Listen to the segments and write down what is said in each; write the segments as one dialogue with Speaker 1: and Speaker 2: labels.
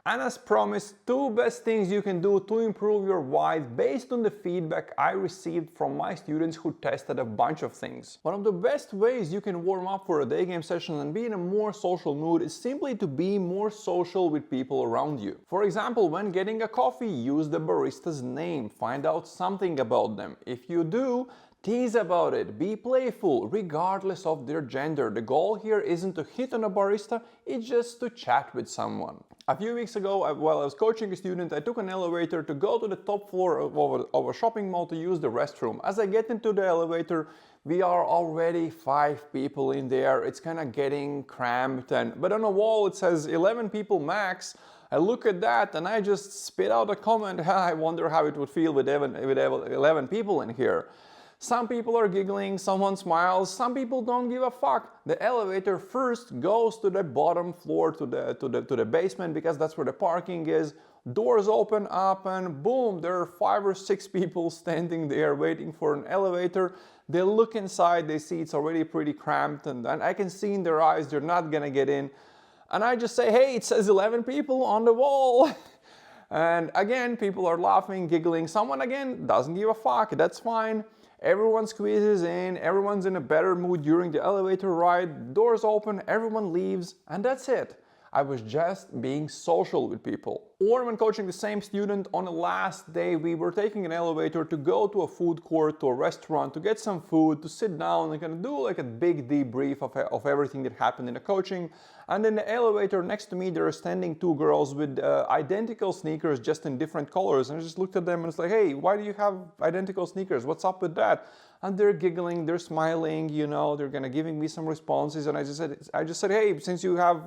Speaker 1: And as promised, 2 best things you can do to improve your vibe based on the feedback I received from my students who tested a bunch of things. One of the best ways you can warm up for a day game session and be in a more social mood is simply to be more social with people around you. For example, when getting a coffee, use the barista's name, find out something about them. If you do, tease about it, be playful, regardless of their gender. The goal here isn't to hit on a barista, it's just to chat with someone. A few weeks ago, while I was coaching a student, I took an elevator to go to the top floor of a shopping mall to use the restroom. As I get into the elevator, we are already 5 people in there. It's kind of getting cramped, but on the wall it says 11 people max. I look at that and I just spit out a comment, I wonder how it would feel with 11 people in here. Some people are giggling, someone smiles, some people don't give a fuck. The elevator first goes to the bottom floor, to the basement, because that's where the parking is. Doors open up and boom, there are 5 or 6 people standing there waiting for an elevator. They look inside, they see it's already pretty cramped, and I can see in their eyes they're not gonna get in. And I just say, hey, it says 11 people on the wall. And again, people are laughing, giggling. Someone again doesn't give a fuck, that's fine. Everyone squeezes in, everyone's in a better mood during the elevator ride, doors open, everyone leaves, and that's it. I was just being social with people. Or when coaching the same student on the last day, we were taking an elevator to go to a food court, to a restaurant, to get some food, to sit down and kind of do like a big debrief of everything that happened in the coaching. And in the elevator next to me, there are standing 2 girls with identical sneakers, just in different colors. And I just looked at them and it's like, hey, why do you have identical sneakers? What's up with that? And they're giggling, they're smiling, you know, they're gonna giving me some responses. And I just said, hey, since you have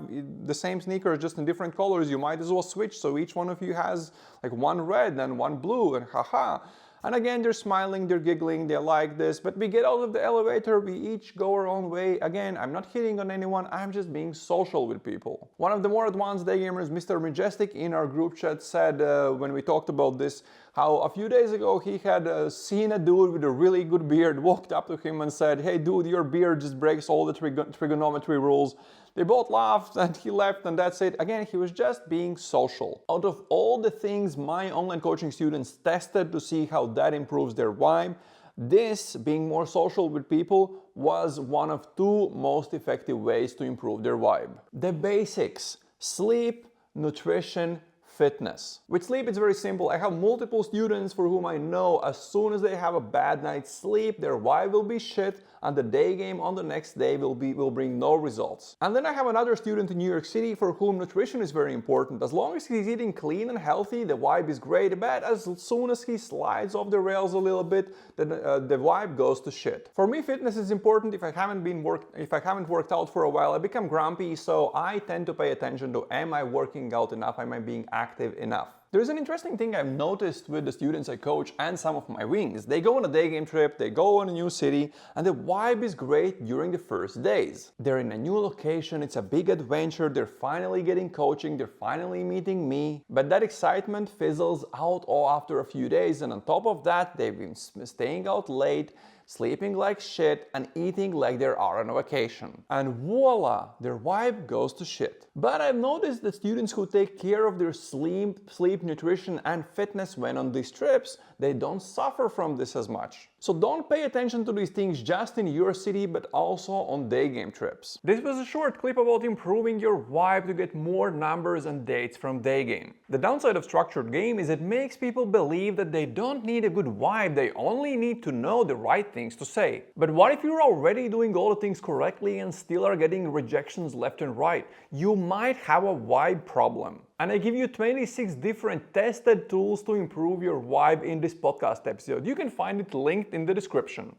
Speaker 1: the same sneakers, just in different colors, you might as well switch. So each one of you has like one red and one blue, and haha. And again, they're smiling, they're giggling, they like this, but we get out of the elevator, we each go our own way. Again, I'm not hitting on anyone, I'm just being social with people. One of the more advanced day gamers, Mr. Majestic, in our group chat said, when we talked about this, how a few days ago he had seen a dude with a really good beard, walked up to him and said, hey dude, your beard just breaks all the trigonometry rules. They both laughed and he left, and that's it. Again, he was just being social. Out of all the things my online coaching students tested to see how that improves their vibe, this, being more social with people, was one of 2 most effective ways to improve their vibe. The basics: sleep, nutrition, fitness. With sleep, it's very simple. I have multiple students for whom I know as soon as they have a bad night's sleep, their vibe will be shit, and the day game on the next day will bring no results. And then I have another student in New York City for whom nutrition is very important. As long as he's eating clean and healthy, the vibe is great, but as soon as he slides off the rails a little bit, then the vibe goes to shit. For me, fitness is important. If I haven't worked out for a while, I become grumpy, so I tend to pay attention to, am I working out enough? Am I being active enough? There's an interesting thing I've noticed with the students I coach and some of my wings. They go on a day game trip, they go on a new city, and the vibe is great during the first days. They're in a new location, it's a big adventure, they're finally getting coaching, they're finally meeting me, but that excitement fizzles out all after a few days, and on top of that, they've been staying out late, sleeping like shit, and eating like they are on a vacation. And voila, their vibe goes to shit. But I've noticed that students who take care of their sleep, nutrition, and fitness when on these trips, they don't suffer from this as much. So don't pay attention to these things just in your city, but also on day game trips. This was a short clip about improving your vibe to get more numbers and dates from day game. The downside of structured game is it makes people believe that they don't need a good vibe, they only need to know the right things to say. But what if you're already doing all the things correctly and still are getting rejections left and right? You might have a vibe problem. And I give you 26 different tested tools to improve your vibe in this podcast episode. You can find it linked in the description.